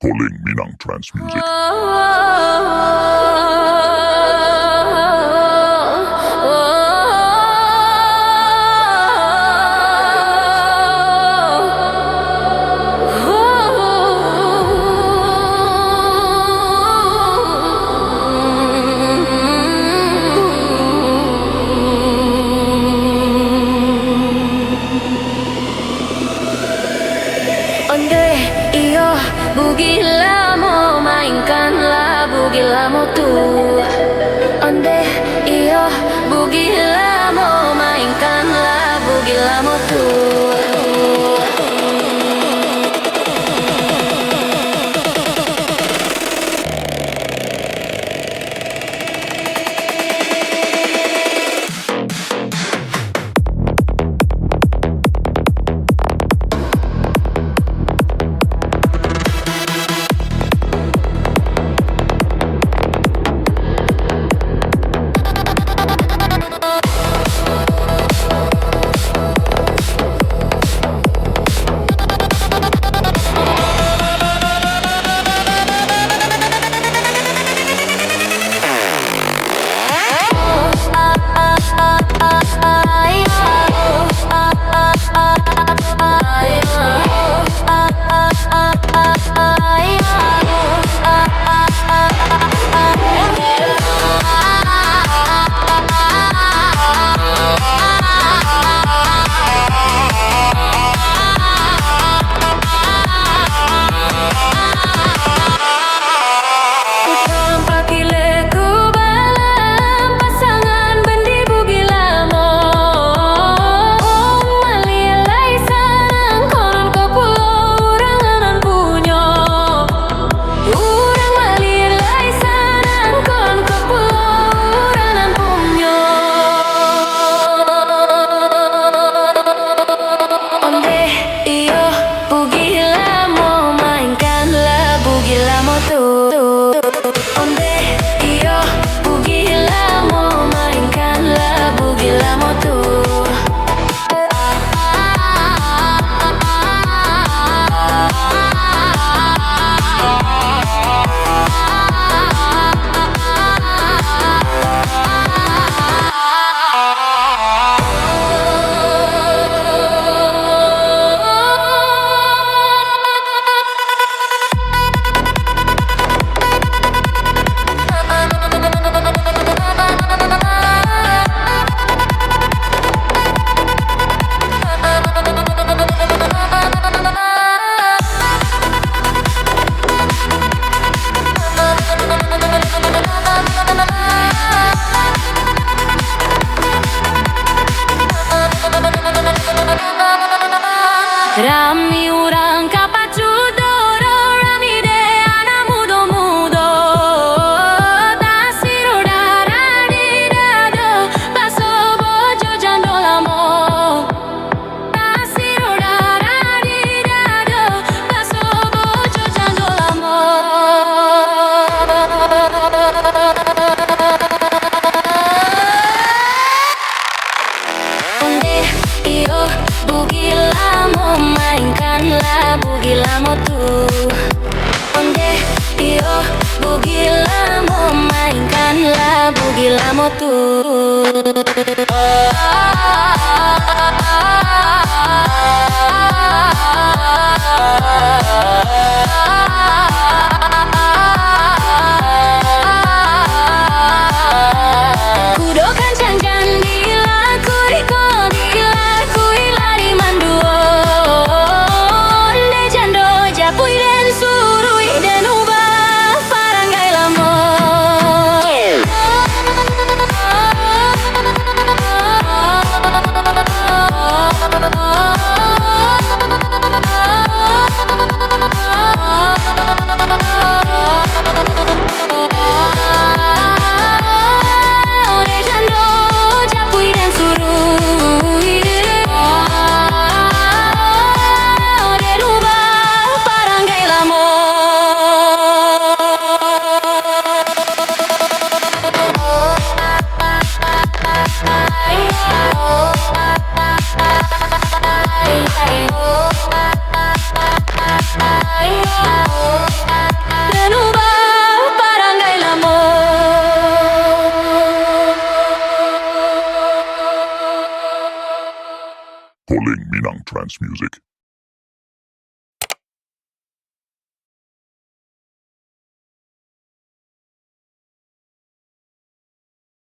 Calling Minang Trance Music. Onde iyo bugila mo mainkanlah bugila mo tu. Onde iyo bugila mo mainkanlah bugila mo tu. Rami urang kapacudoro rami de ana mudo mudo tasiro daradi dado paso bojo jandolamo tasiro daradi dado paso bojo jandolamo. Onde iyo bugila mo mainkanlah bugila mo tu. Onde iyo bugila mo mainkanlah bugila mo tu. Kudo kancang jandila kuriko dila kuilari manduo. Onde jando japui den surui den ubah farangai lamo. Calling Minang Trance Music.